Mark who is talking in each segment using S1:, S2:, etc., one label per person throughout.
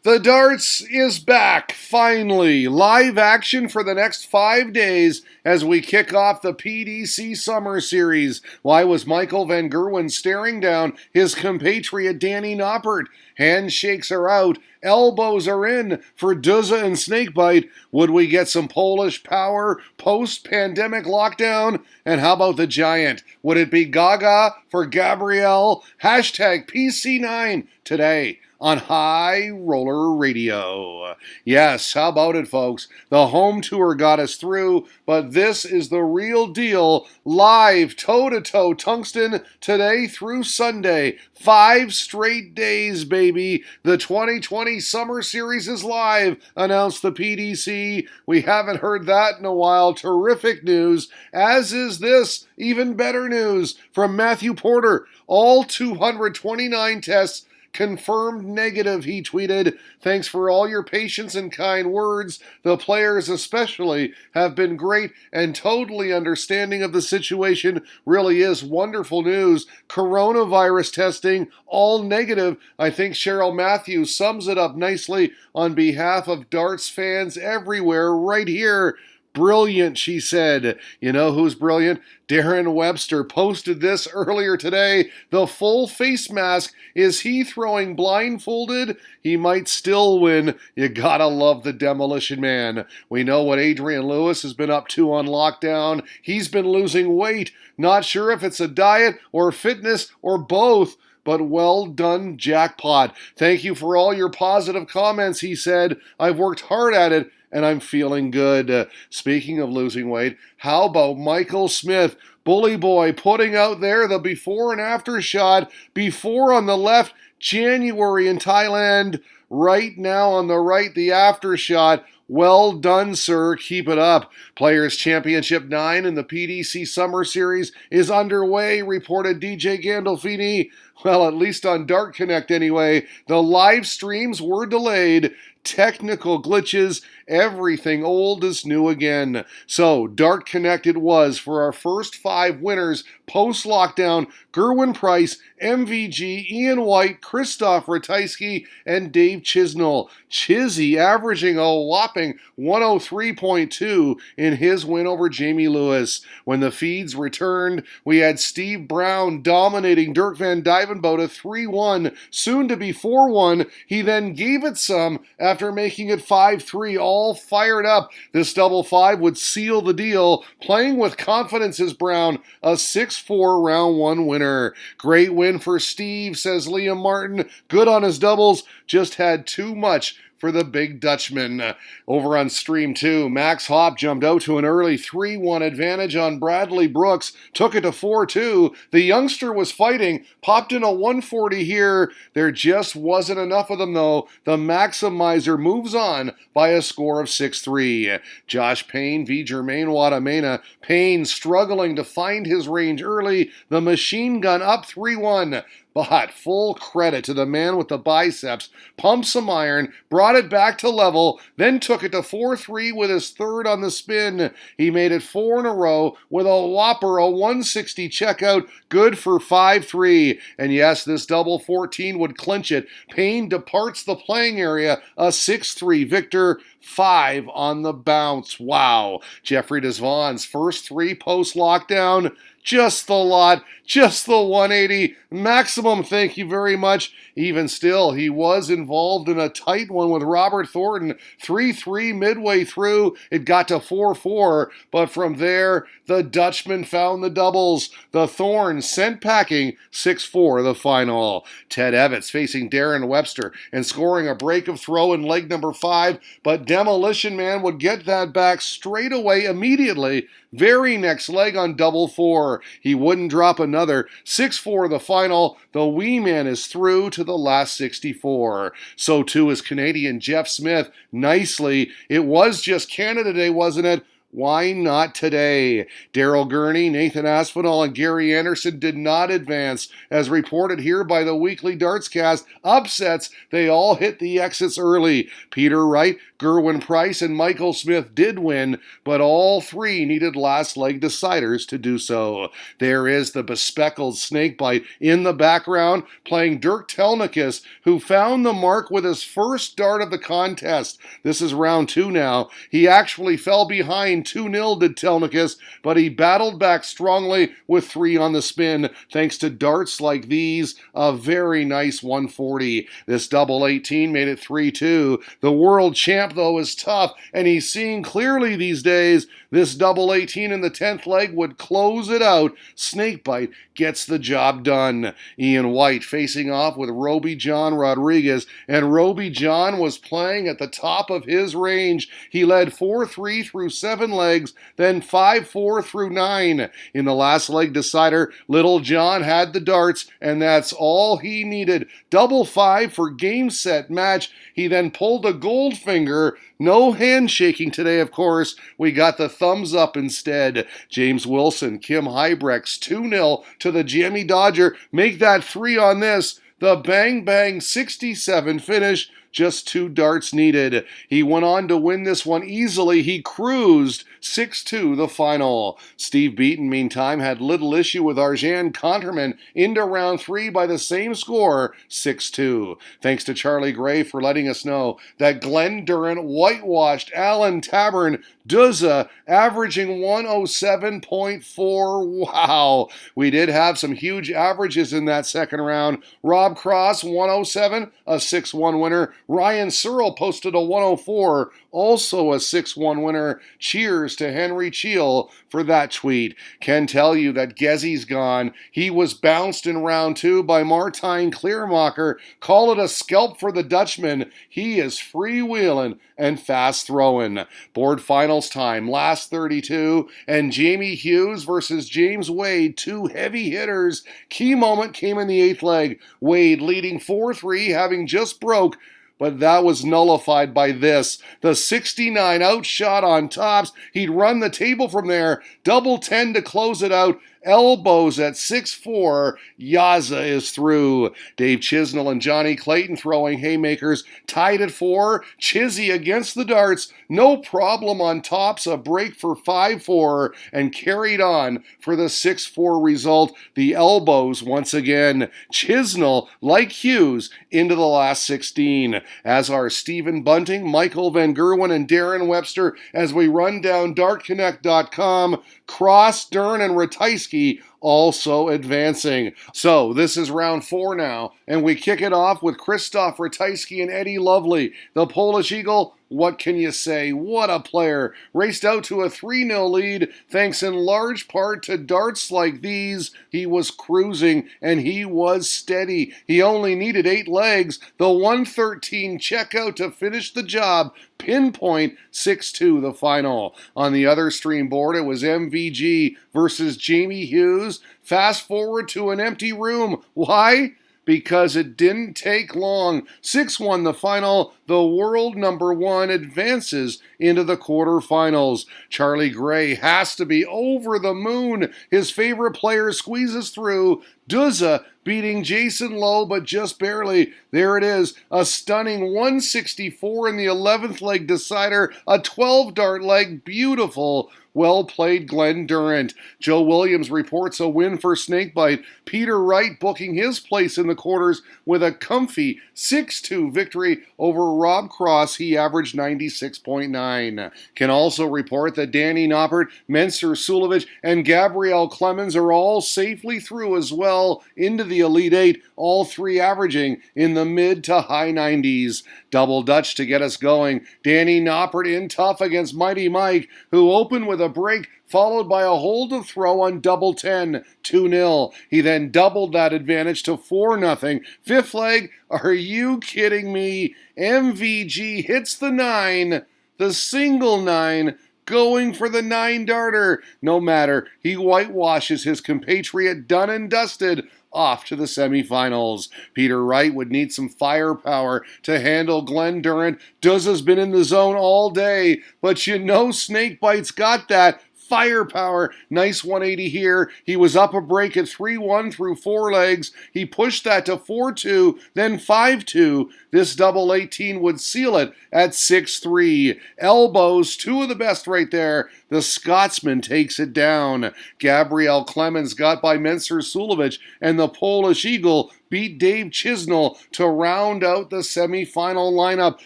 S1: The darts is back, finally. Live action for the next 5 days as we kick off the PDC Summer Series. Why was Michael Van Gerwen staring down his compatriot Danny Noppert? Handshakes are out, elbows are in for Duzza and Snakebite. Would we get some Polish power post-pandemic lockdown? And how about the Giant? Would it be Gaga for Gabrielle? Hashtag PC9 today on High Roller Radio. Yes, how about it, folks? The home tour got us through, but this is the real deal. Live, toe-to-toe, Tungsten, today through Sunday. 5 straight days, baby. The 2020 Summer Series is live, announced the PDC. We haven't heard that in a while. Terrific news, as is this. Even better news from Matthew Porter. All 229 tests confirmed negative, he tweeted. Thanks for all your patience and kind words. The players especially have been great and totally understanding of the situation. Really is wonderful news. Coronavirus testing, all negative. I think Cheryl Matthews sums it up nicely on behalf of darts fans everywhere right here. Brilliant, she said. You know who's brilliant? Darren Webster posted this earlier today. The full face mask. Is he throwing blindfolded? He might still win. You gotta love the Demolition Man. We know what Adrian Lewis has been up to on lockdown. He's been losing weight. Not sure if it's a diet or fitness or both. But well done, jackpot. Thank you for all your positive comments, he said. I've worked hard at it, and I'm feeling good. Speaking of losing weight, how about Michael Smith, Bully Boy, putting out there the before and after shot. Before on the left, January in Thailand. Right now on the right, the after shot. Well done, sir. Keep it up. Players Championship 9 in the PDC Summer Series is underway, reported DJ Gandolfini. Well, at least on Dart Connect anyway. The live streams were delayed. Technical glitches. Everything old is new again. So, Dart Connect it was for our first 5 winners post-lockdown. Gerwin Price, MVG, Ian White, Christoph Ratajski, and Dave Chisnell. Chizzy averaging a whopping 103.2 in his win over Jamie Lewis. When the feeds returned, we had Steve Brown dominating Dirk Van Dijvenbode 3-1, soon to be 4-1. He then gave it some after making it 5-3, all fired up. This double 5 would seal the deal. Playing with confidence is Brown, a 6-4 round 1 winner. Great win for Steve, says Liam Martin. Good on his doubles, just had too much for the big Dutchman. Over on Stream 2, Max Hopp jumped out to an early 3-1 advantage on Bradley Brooks, took it to 4-2. The youngster was fighting, popped in a 140 here. There just wasn't enough of them, though. The Maximizer moves on by a score of 6-3. Josh Payne v. Jermaine Wadamena. Payne struggling to find his range early. The machine gun up 3-1. But full credit to the man with the biceps. Pumped some iron, brought it back to level, then took it to 4-3 with his third on the spin. He made it 4 in a row with a whopper, a 160 checkout, good for 5-3. And yes, this double 14 would clinch it. Payne departs the playing area, a 6-3 victor. 5 on the bounce. Wow. Jeffrey Desvaughn's first 3 post-lockdown. Just the lot, just the 180. Maximum, thank you very much. Even still, he was involved in a tight one with Robert Thornton. 3-3 midway through. It got to 4-4. But from there, the Dutchman found the doubles. The Thorn sent packing 6-4 the final. Ted Evans facing Darren Webster and scoring a break of throw in leg number 5. But Demolition Man would get that back straight away immediately. Very next leg on double 4. He wouldn't drop another. 6-4 the final. The wee man is through to the last 64. So too is Canadian Jeff Smith. Nicely. It was just Canada Day, wasn't it? Why not today? Daryl Gurney, Nathan Aspinall, and Gary Anderson did not advance. As reported here by the Weekly Dartscast, upsets, they all hit the exits early. Peter Wright, Gerwin Price, and Michael Smith did win, but all three needed last leg deciders to do so. There is the bespectacled snakebite in the background, playing Dirk Telnikis, who found the mark with his first dart of the contest. This is round 2 now. He actually fell behind 2-0 did Telnikis, but he battled back strongly with 3 on the spin, thanks to darts like these, a very nice 140. This double 18 made it 3-2. The world champ, though, is tough, and he's seeing clearly these days. This double 18 in the 10th leg would close it out. Snakebite gets the job done. Ian White facing off with Roby John Rodriguez, and Roby John was playing at the top of his range. He led 4-3 through 7 legs, then 5-4 through 9. In the last leg decider, Little John had the darts, and that's all he needed. Double 5 for game, set, match. He then pulled a Goldfinger. No handshaking today, of course. We got the thumbs up instead. James Wilson, Kim Hybrex, 2-0 to the Jammy Dodger. Make that 3 on this. The Bang Bang 67 finish. Just 2 darts needed. He went on to win this one easily. He cruised 6-2 the final. Steve Beaton, meantime, had little issue with Arjan Conterman into round 3 by the same score, 6-2. Thanks to Charlie Gray for letting us know that Glenn Durrant whitewashed Alan Tabern Duzza, averaging 107.4. Wow. We did have some huge averages in that second round. Rob Cross, 107, a 6-1 winner. Ryan Searle posted a 104, also a 6-1 winner. Cheers to Henry Cheel for that tweet. Can tell you that Gezzy's gone. He was bounced in round 2 by Martijn Kleermacher. Call it a scalp for the Dutchman. He is freewheeling and fast throwing. Board finals time, last 32, and Jamie Hughes versus James Wade, 2 heavy hitters. Key moment came in the 8th leg. Wade leading 4-3, having just broke, but that was nullified by this. The 69 outshot on tops. He'd run the table from there. Double 10 to close it out. Elbows at 6-4. Yaza is through. Dave Chisnell and Johnny Clayton throwing haymakers. Tied at 4. Chizzy against the darts. No problem on tops. A break for 5-4 and carried on for the 6-4 result. The elbows once again. Chisnell, like Hughes, into the last 16. As are Stephen Bunting, Michael Van Gerwen, and Darren Webster as we run down dartconnect.com. Cross, Dern, and Ratajski also advancing. So this is round 4 now, and we kick it off with Krzysztof Ratajski and Eddie Lovely. The Polish Eagle, what can you say? What a player. Raced out to a 3-0 lead, thanks in large part to darts like these. He was cruising, and he was steady. He only needed 8 legs. The 113 checkout to finish the job. Pinpoint 6-2 the final. On the other stream board, it was MVG versus Jamie Hughes. Fast forward to an empty room. Why? Because it didn't take long. 6-1 the final. The world number 1 advances into the quarterfinals. Charlie Gray has to be over the moon. His favorite player squeezes through. Duzza beating Jason Lowe, but just barely. There it is, a stunning 164 in the 11th leg decider, a 12-dart leg, beautiful. Well played, Glenn Durrant. Joe Williams reports a win for Snakebite. Peter Wright booking his place in the quarters with a comfy 6-2 victory over Rob Cross. He averaged 96.9. Can also report that Danny Noppert, Mensur Suljovic, and Gabrielle Clemens are all safely through as well into the Elite 8, all 3 averaging in the mid to high 90s. Double Dutch to get us going. Danny Noppert in tough against Mighty Mike, who opened with a break followed by a hold to throw on double 10, 2-0. He then doubled that advantage to 4-0. 5th leg, are you kidding me? MVG hits the 9, the single 9, going for the 9-darter. No matter, he whitewashes his compatriot, done and dusted. off to the semifinals. Peter Wright would need some firepower to handle Glenn Durrant. Duz has been in the zone all day, but you know Snakebite's got that firepower. Nice 180 here. He was up a break at 3-1 through 4 legs. He pushed that to 4-2, then 5-2. This double 18 would seal it at 6-3. Elbows, 2 of the best right there. The Scotsman takes it down. Gabriel Clemens got by Mensur Suljovic, and the Polish Eagle beat Dave Chisnell to round out the semifinal lineup.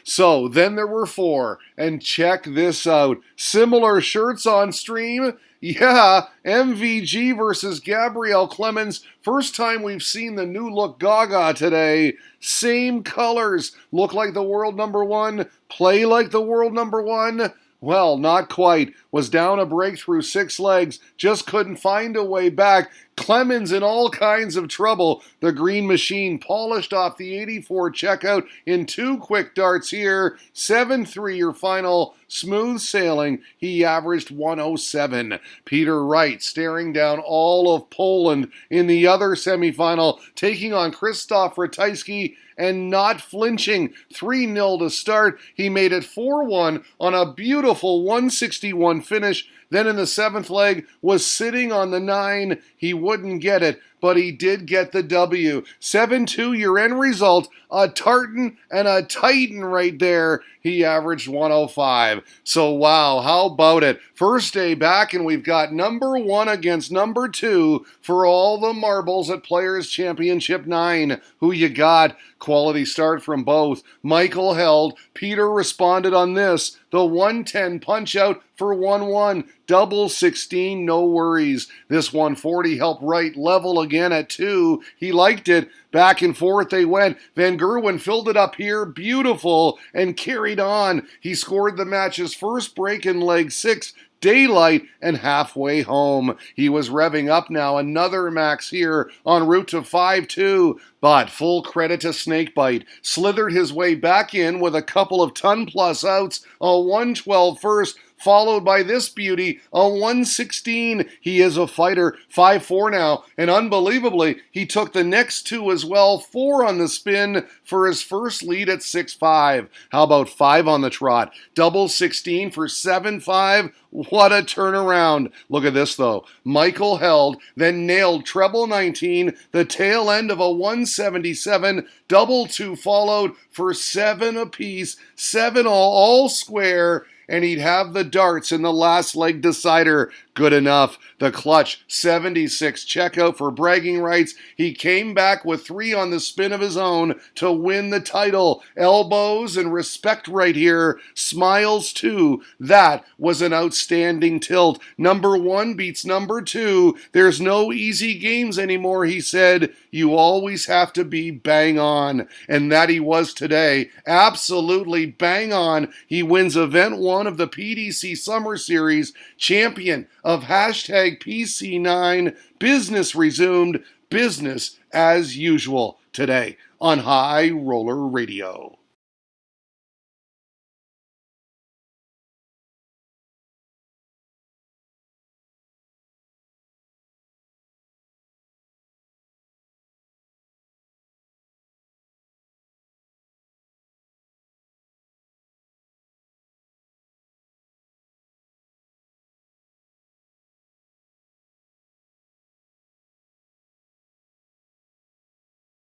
S1: So then there were 4, and check this out. Similar shirts on stream. Yeah, MVG versus Gabriel Clemens. First time we've seen the new look Gaga today. Same colors. Look like the world number 1. Play like the world number 1. Well, not quite. Was down a break through 6 legs. Just couldn't find a way back. Clemens in all kinds of trouble. The Green Machine polished off the 84 checkout in 2 quick darts here. 7-3 your final. Smooth sailing. He averaged 107. Peter Wright staring down all of Poland in the other semifinal, taking on Krzysztof Ratajski and not flinching. 3-0 to start. He made it 4-1 on a beautiful 161 finish. Then in the 7th leg was sitting on the 9. He wouldn't get it, but he did get the W. 7-2 your end result. A tartan and a titan right there. He averaged 105. So wow, how about it? First day back and we've got number 1 against number 2 for all the marbles at Players Championship 9. Who you got? Quality start from both. Michael held. Peter responded on this. The 110 punch out for 1-1. Double 16, no worries. This 140 helped Wright level again at 2. He liked it. Back and forth they went. Van Gerwen filled it up here. Beautiful. And carried on. He scored the match's first break in leg 6. Daylight and halfway home. He was revving up now. Another max here en route to 5-2. But full credit to Snakebite. Slithered his way back in with a couple of ton-plus outs. A 112 first. Followed by this beauty, a 116. He is a fighter. 5-4 now. And unbelievably, he took the next 2 as well. 4 on the spin for his first lead at 6-5. How about 5 on the trot? Double 16 for 7-5. What a turnaround. Look at this, though. Michael held, then nailed treble 19, the tail end of a 177. Double 2 followed for 7 apiece. 7 all square. And he'd have the darts in the last leg decider. Good enough. The clutch 76 checkout for bragging rights. He came back with 3 on the spin of his own to win the title. Elbows and respect right here. Smiles too. That was an outstanding tilt. Number 1 beats number 2. There's no easy games anymore, he said. You always have to be bang on. And that he was today. Absolutely bang on. He wins event 1 of the PDC Summer Series, champion of hashtag PC9. Business resumed, business as usual today on High Roller Radio.